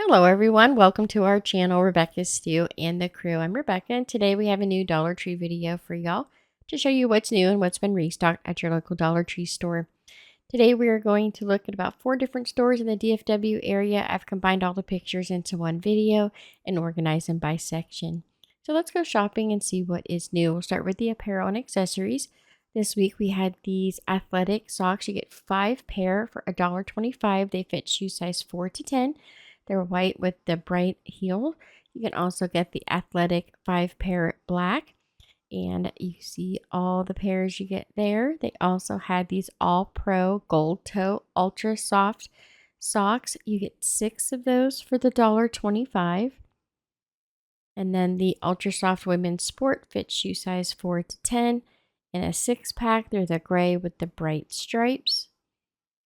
Hello everyone, welcome to our channel, Rebecca's Stew and the Crew. I'm Rebecca and today we have a new Dollar Tree video for y'all to show you what's new and what's been restocked at your local Dollar Tree store. Today we are going to look at about 4 different stores in the DFW area. I've combined all the pictures into one video and organized them by section. So let's go shopping and see what is new. We'll start with the apparel and accessories. This week we had these athletic socks. You get 5 pair for $1.25. They fit shoe size 4 to 10. They're white with the bright heel. You can also get the athletic 5 pair black. And you see all the pairs you get there. They also had these all pro gold toe ultra soft socks. You get 6 of those for the $1.25. And then the ultra soft women's sport fit shoe size 4 to 10 in a 6-pack. They're the gray with the bright stripes.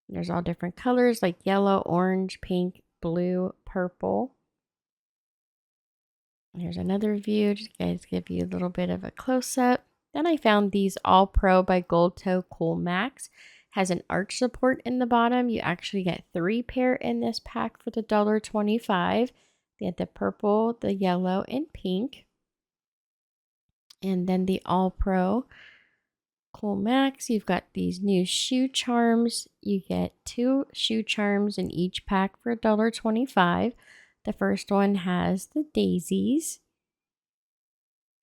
There's all different colors like yellow, orange, pink, blue, purple. Here's another view, just guys give you a little bit of a close-up. Then I found these All Pro by Gold Toe Cool Max. Has an arch support in the bottom. You actually get 3 pair in this pack for the $1.25. They had the purple, the yellow, and pink. And then the All Pro Cool Max, you've got these new shoe charms. You get 2 shoe charms in each pack for $1.25. The first one has the daisies.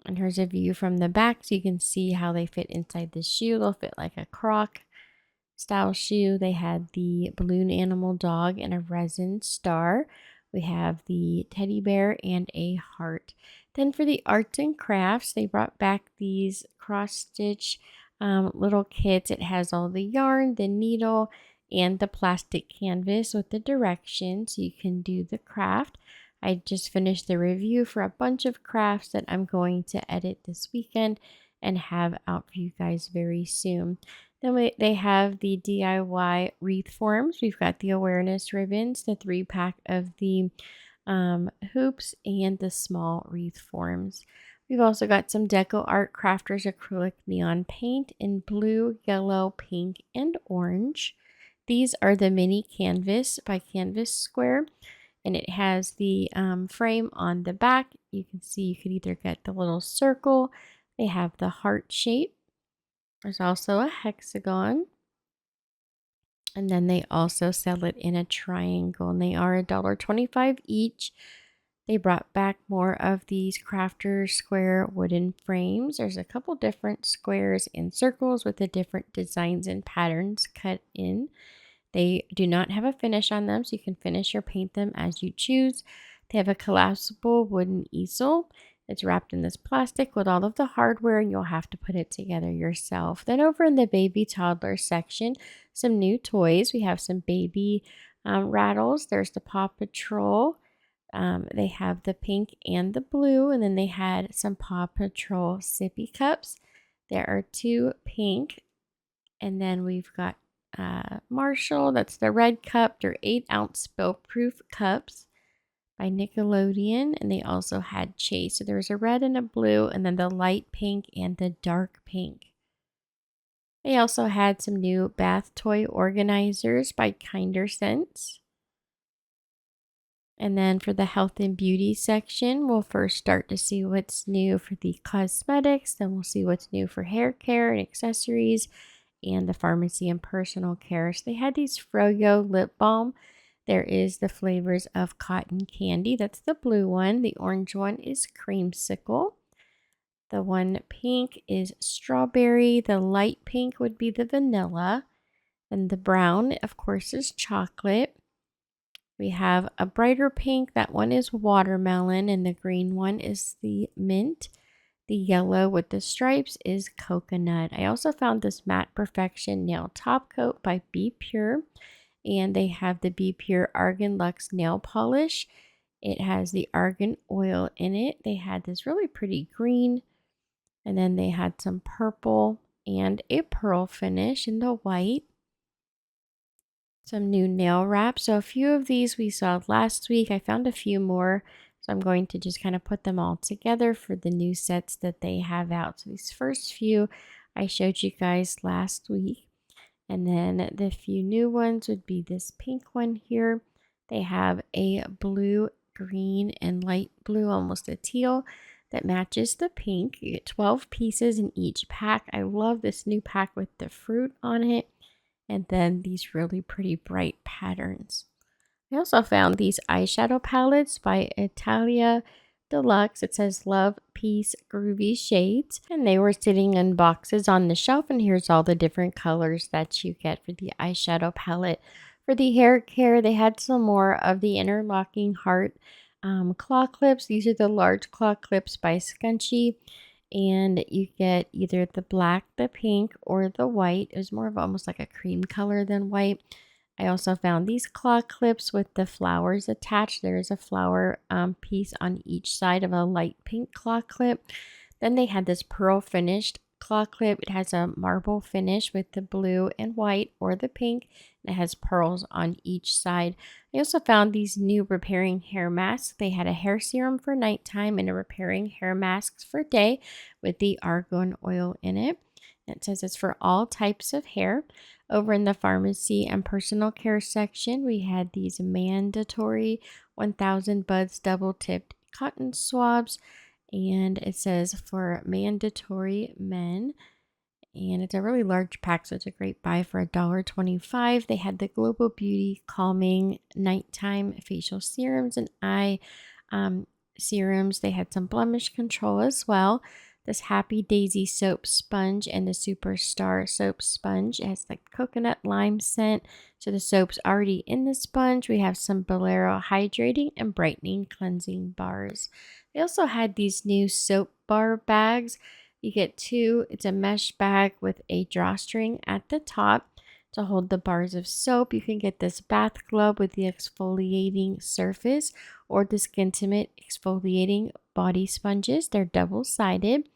And here's a view from the back so you can see how they fit inside the shoe. They'll fit like a croc style shoe. They had the balloon animal dog and a resin star. We have the teddy bear and a heart. Then for the arts and crafts, they brought back these cross-stitch little kits. It has all the yarn, the needle, and the plastic canvas with the directions so you can do the craft. I just finished the review for a bunch of crafts that I'm going to edit this weekend and have out for you guys very soon. Then they have the DIY wreath forms. We've got the awareness ribbons, the 3-pack of the hoops, and the small wreath forms. We've also got some Deco Art Crafters acrylic neon paint in blue, yellow, pink, and orange. These are the mini canvas by Canvas Square, and it has the frame on the back. You can see you could either get the little circle. They have the heart shape. There's also a hexagon. And then they also sell it in a triangle, and they are $1.25 each. They brought back more of these crafter square wooden frames. There's a couple different squares and circles with the different designs and patterns cut in. They do not have a finish on them, so you can finish or paint them as you choose. They have a collapsible wooden easel. It's wrapped in this plastic with all of the hardware, and you'll have to put it together yourself. Then over in the baby toddler section, some new toys. We have some baby rattles. There's the Paw Patrol. They have the pink and the blue, and then they had some Paw Patrol sippy cups. There are 2 pink, and then we've got Marshall. That's the red cup. They're 8-ounce spill-proof cups by Nickelodeon, and they also had Chase. So there was a red and a blue, and then the light pink and the dark pink. They also had some new bath toy organizers by Kinder Sense. And then for the health and beauty section, we'll first start to see what's new for the cosmetics. Then we'll see what's new for hair care and accessories and the pharmacy and personal care. So they had these Froyo lip balm. There is the flavors of cotton candy. That's the blue one. The orange one is creamsicle. The one pink is strawberry. The light pink would be the vanilla. And the brown, of course, is chocolate. We have a brighter pink. That one is watermelon. And the green one is the mint. The yellow with the stripes is coconut. I also found this Matte Perfection Nail Top Coat by Be Pure. And they have the Be Pure Argan Luxe Nail Polish. It has the argan oil in it. They had this really pretty green. And then they had some purple and a pearl finish in the white. Some new nail wraps. So a few of these we saw last week. I found a few more. So I'm going to just kind of put them all together for the new sets that they have out. So these first few I showed you guys last week. And then the few new ones would be this pink one here, They have a blue, green, and light blue, almost a teal, that matches the pink. You get 12 pieces in each pack. I love this new pack with the fruit on it, and then these really pretty bright patterns. I also found these eyeshadow palettes by Italia Deluxe. It says Love, Peace, Groovy Shades. And they were sitting in boxes on the shelf. And here's all the different colors that you get for the eyeshadow palette. For the hair care, they had some more of the interlocking heart claw clips. These are the large claw clips by Scunchie. And you get either the black, the pink, or the white. It was more of almost like a cream color than white. I also found these claw clips with the flowers attached. There is a flower piece on each side of a light pink claw clip. Then they had this pearl finished claw clip. It has a marble finish with the blue and white or the pink. And it has pearls on each side. I also found these new repairing hair masks. They had a hair serum for nighttime and a repairing hair masks for day with the argan oil in it. It says it's for all types of hair. Over in the pharmacy and personal care section, we had these mandatory 1000 buds double tipped cotton swabs. And it says for mandatory men. And it's a really large pack, so it's a great buy for $1.25. They had the Global Beauty Calming Nighttime Facial Serums and eye serums. They had some blemish control as well. This Happy Daisy soap sponge and the Superstar soap sponge. It has like coconut lime scent. So the soap's already in the sponge. We have some Bolero hydrating and brightening cleansing bars. They also had these new soap bar bags. You get two. It's a mesh bag with a drawstring at the top to hold the bars of soap. You can get this bath glove with the exfoliating surface or the Skintimate exfoliating body sponges. They're double-sided.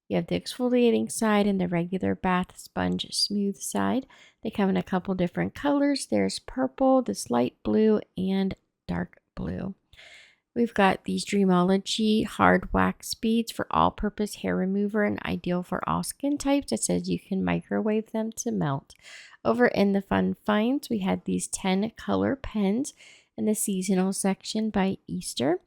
You have the exfoliating side and the regular bath sponge smooth side. They come in a couple different colors. There's purple, this light blue, and dark blue. We've got these Dreamology hard wax beads for all-purpose hair remover and ideal for all skin types. It says you can microwave them to melt. Over in the fun finds, we had these 10 color pens in the seasonal section by Easter.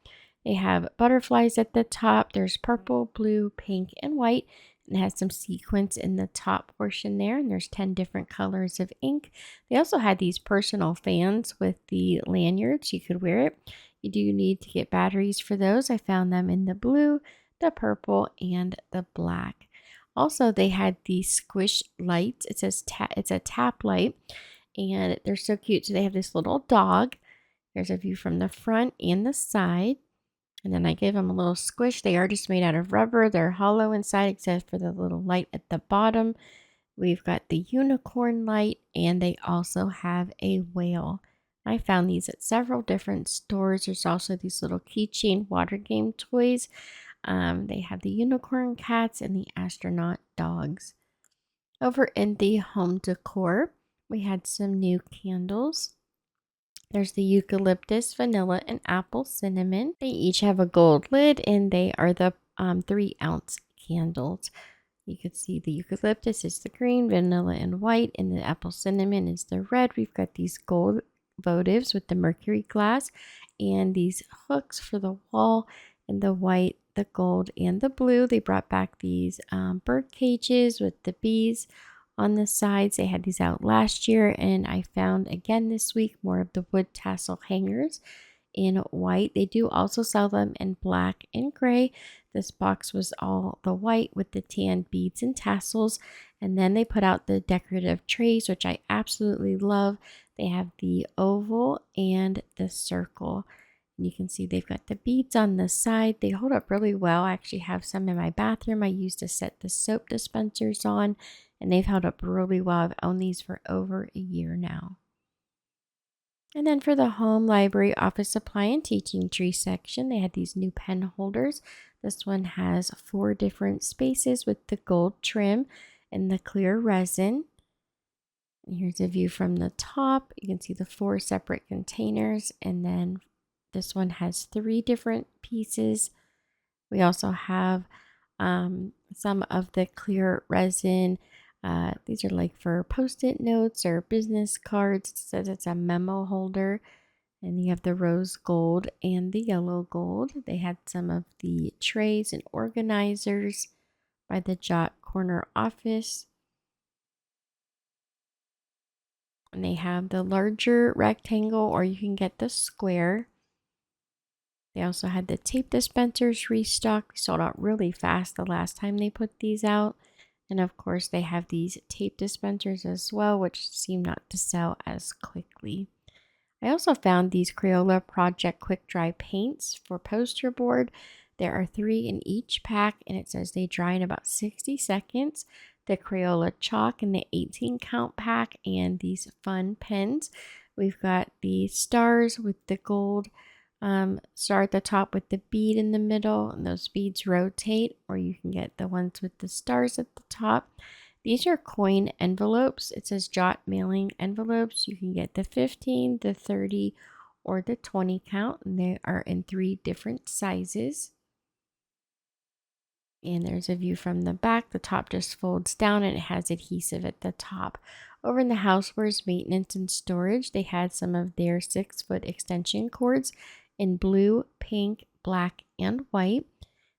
They have butterflies at the top. There's purple, blue, pink, and white. And it has some sequins in the top portion there. And there's 10 different colors of ink. They also had these personal fans with the lanyards. You could wear it. You do need to get batteries for those. I found them in the blue, the purple, and the black. Also, they had these squish lights. It says it's a tap light, and they're so cute. So they have this little dog. There's a view from the front and the side. And then I gave them a little squish. They are just made out of rubber. They're hollow inside except for the little light at the bottom. We've got the unicorn light, and they also have a whale. I found these at several different stores. There's also these little keychain water game toys. They have the unicorn cats and the astronaut dogs. Over in the home decor, we had some new candles. There's the eucalyptus, vanilla, and apple cinnamon. They each have a gold lid, and they are the 3-ounce candles. You can see the eucalyptus is the green, vanilla, and white, and the apple cinnamon is the red. We've got these gold votives with the mercury glass and these hooks for the wall and the white, the gold, and the blue. They brought back these bird cages with the bees on the sides. They had these out last year, and I found again this week more of the wood tassel hangers in white. They do also sell them in black and gray. This box was all the white with the tan beads and tassels. And then they put out the decorative trays, which I absolutely love. They have the oval and the circle. And you can see they've got the beads on the side. They hold up really well. I actually have some in my bathroom I used to set the soap dispensers on, and they've held up really well. I've owned these for over a year now. And then for the home, library, office supply, and teaching tree section, they had these new pen holders. This one has 4 different spaces with the gold trim and the clear resin. And here's a view from the top. You can see the 4 separate containers, and then this one has 3 different pieces. We also have some of the clear resin. These are like for post-it notes or business cards. It says it's a memo holder. And you have the rose gold and the yellow gold. They had some of the trays and organizers by the Jot Corner office. And they have the larger rectangle, or you can get the square. They also had the tape dispensers restocked. They sold out really fast the last time they put these out. And of course, they have these tape dispensers as well, which seem not to sell as quickly. I also found these Crayola Project Quick Dry paints for poster board. There are 3 in each pack, and it says they dry in about 60 seconds. The Crayola chalk in the 18 count pack, and these fun pens. We've got the stars with the gold star at the top with the bead in the middle, and those beads rotate, or you can get the ones with the stars at the top. These are coin envelopes. It says Jot mailing envelopes. You can get the 15, the 30, or the 20 count, and they are in 3 different sizes. And there's a view from the back. The top just folds down and it has adhesive at the top. Over in the Housewares maintenance and storage, they had some of their 6-foot extension cords in blue, pink, black, and white.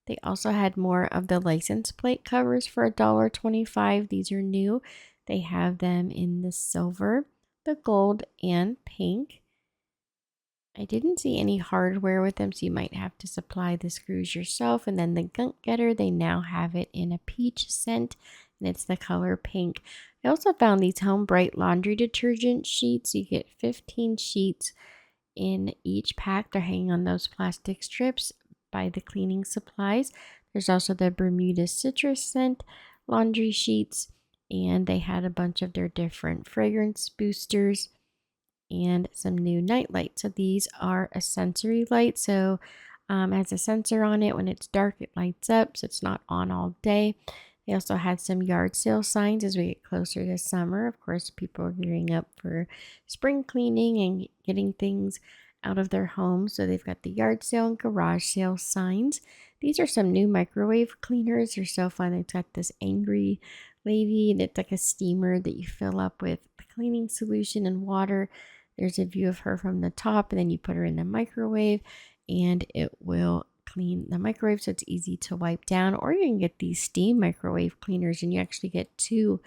They also had more of the license plate covers for $1.25. These are new. They have them in the silver, the gold, and pink. I didn't see any hardware with them, so you might have to supply the screws yourself. And then the gunk getter, they now have it in a peach scent, and it's the color pink. I also found these Home Bright laundry detergent sheets. You get 15 sheets in each pack. They're hanging on those plastic strips by the cleaning supplies. There's also the Bermuda citrus scent laundry sheets, and they had a bunch of their different fragrance boosters and some new night lights. So these are a sensory light. So it has a sensor on it. When it's dark, it lights up, so it's not on all day. They also had some yard sale signs as we get closer to summer. Of course, people are gearing up for spring cleaning and getting things out of their homes. So they've got the yard sale and garage sale signs. These are some new microwave cleaners. They're so fun. It's got this angry lady, and it's like a steamer that you fill up with the cleaning solution and water. There's a view of her from the top, and then you put her in the microwave and it will clean the microwave, so it's easy to wipe down. Or you can get these steam microwave cleaners, and you actually get 2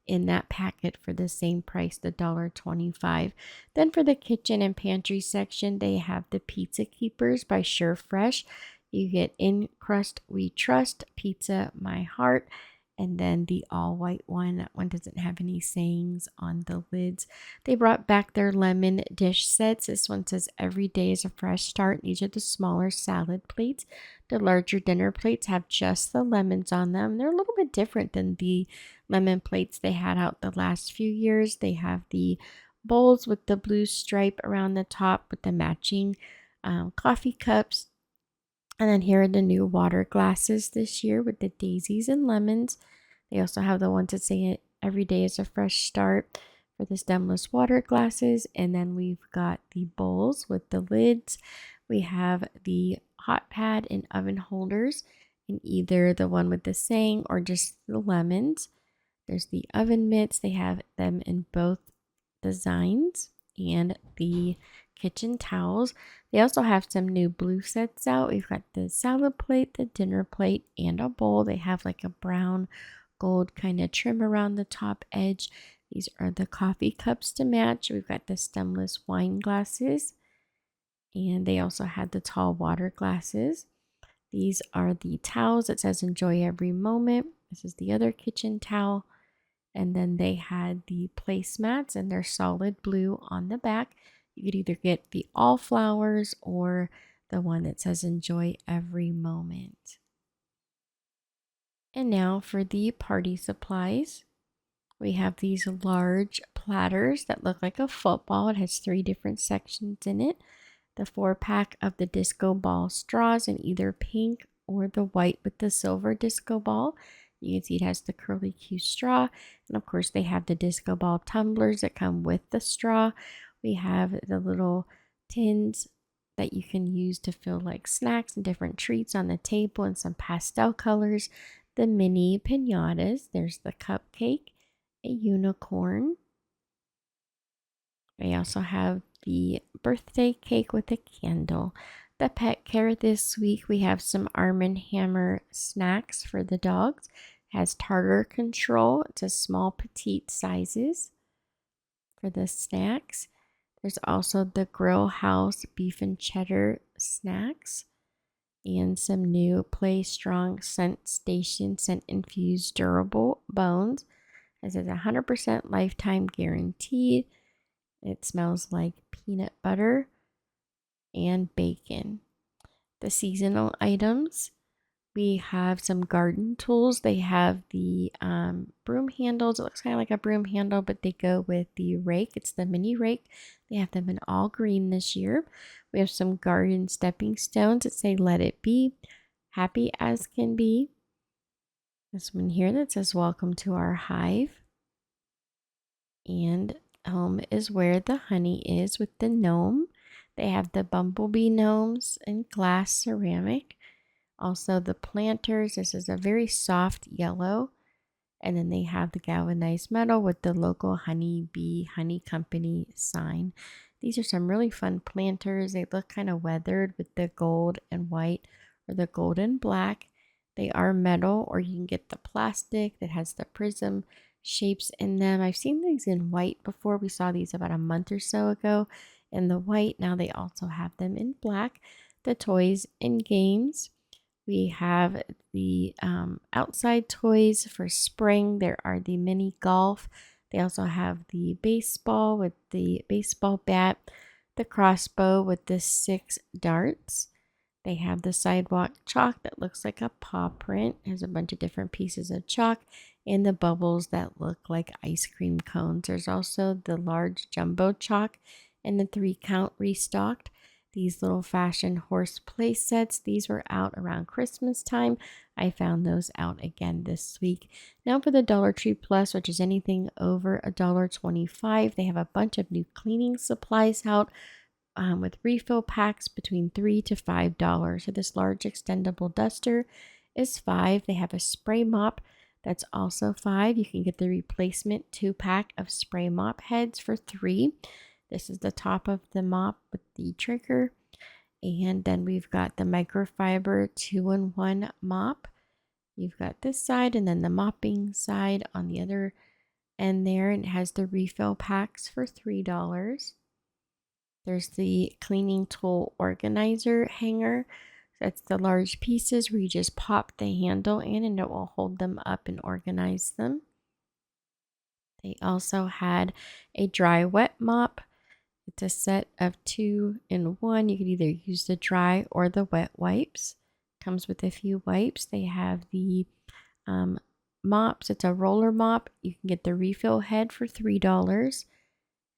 in that packet for the same price, the $1.25. Then for the kitchen and pantry section, they have the Pizza Keepers by Sure Fresh. You get In Crust We Trust, Pizza My Heart, and then the all white one. That one doesn't have any sayings on the lids. They brought back their lemon dish sets. This one says every day is a fresh start. These are the smaller salad plates. The larger dinner plates have just the lemons on them. They're a little bit different than the lemon plates they had out the last few years. They have the bowls with the blue stripe around the top with the matching coffee cups. And then here are the new water glasses this year with the daisies and lemons. They also have the ones that say every day is a fresh start for the stemless water glasses. And then we've got the bowls with the lids. We have the hot pad and oven holders in either the one with the saying or just the lemons. There's the oven mitts. They have them in both designs, and the kitchen towels. They also have some new blue sets out. We've got the salad plate, the dinner plate, and a bowl. They have like a brown gold kind of trim around the top edge. These are the coffee cups to match. We've got the stemless wine glasses, and they also had the tall water glasses. These are the towels. It says enjoy every moment. This is the other kitchen towel. And then they had the placemats, and they're solid blue on the back. You could either get the all flowers or the one that says enjoy every moment. And now for the party supplies. We have these large platters that look like a football. It has 3 different sections in it. The 4-pack of the disco ball straws in either pink or the white with the silver disco ball. You can see it has the curly Q straw. And of course, they have the disco ball tumblers that come with the straw. We have the little tins that you can use to fill like snacks and different treats on the table, and some pastel colors. The mini piñatas. There's the cupcake, a unicorn. We also have the birthday cake with a candle. The pet care this week, we have some Arm& Hammer snacks for the dogs. It has tartar control. It's a small petite sizes for the snacks. There's also the Grill House beef and cheddar snacks and some new Play Strong Scent Station scent infused durable bones. It says 100% lifetime guaranteed. It smells like peanut butter and bacon. The seasonal items, we have some garden tools. They have the broom handles. It looks kind of like a broom handle, but they go with the rake. It's the mini rake. They have them in all green this year. We have some garden stepping stones that say let it be, happy as can be. This one here that says welcome to our hive. And home is where the honey is with the gnome. They have the bumblebee gnomes in glass ceramic. Also the planters. This is a very soft yellow. And then they have the galvanized metal with the local honeybee honey company sign. These are some really fun planters. They look kind of weathered with the gold and white or the gold and black. They are metal, or you can get the plastic that has the prism shapes in them. I've seen these in white before. We saw these about a month or so ago in the white. Now they also have them in black. The toys and games. We have the outside toys for spring. There are the mini golf. They also have the baseball with the baseball bat, the crossbow with the 6 darts. They have the sidewalk chalk that looks like a paw print. It has a bunch of different pieces of chalk and the bubbles that look like ice cream cones. There's also the large jumbo chalk and the 3-count restocked. These little fashion horse play sets, these were out around Christmas time. I found those out again this week. Now for the Dollar Tree Plus, which is anything over $1.25. They have a bunch of new cleaning supplies out with refill packs between $3 to $5. So this large extendable duster is $5. They have a spray mop that's also $5. You can get the replacement 2-pack of spray mop heads for $3. This is the top of the mop with the trigger. And then we've got the microfiber 2-in-1 mop. You've got this side and then the mopping side on the other end there. And it has the refill packs for $3. There's the cleaning tool organizer hanger. That's the large pieces where you just pop the handle in and it will hold them up and organize them. They also had a dry wet mop. It's a set of 2-in-1. You could either use the dry or the wet wipes. Comes with a few wipes. They have the mops. It's a roller mop. You can get the refill head for $3.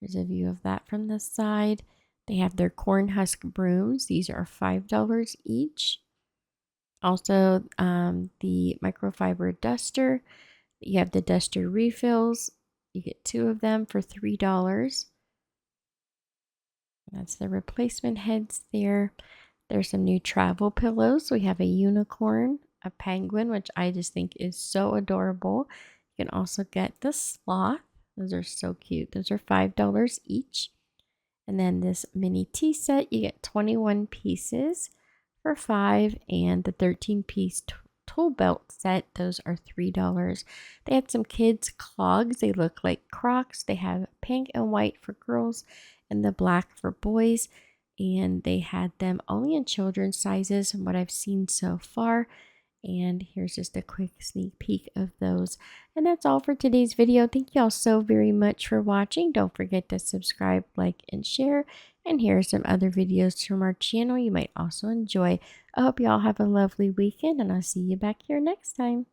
There's a view of that from the side. They have their corn husk brooms. These are $5 each. Also, the microfiber duster. You have the duster refills. You get 2 of them for $3. That's the replacement heads there. There's some new travel pillows. We have a unicorn, a penguin, which I just think is so adorable. You can also get the sloth. Those are so cute. Those are $5 each. And then this mini tea set, you get 21 pieces for $5, and the 13-piece tool belt set, those are $3. They had some kids clogs. They look like Crocs. They have pink and white for girls and the black for boys, and they had them only in children's sizes from what I've seen so far. And here's just a quick sneak peek of those. And that's all for today's video. Thank you all so very much for watching. Don't forget to subscribe, like, and share. And here are some other videos from our channel you might also enjoy. I hope you all have a lovely weekend, and I'll see you back here next time.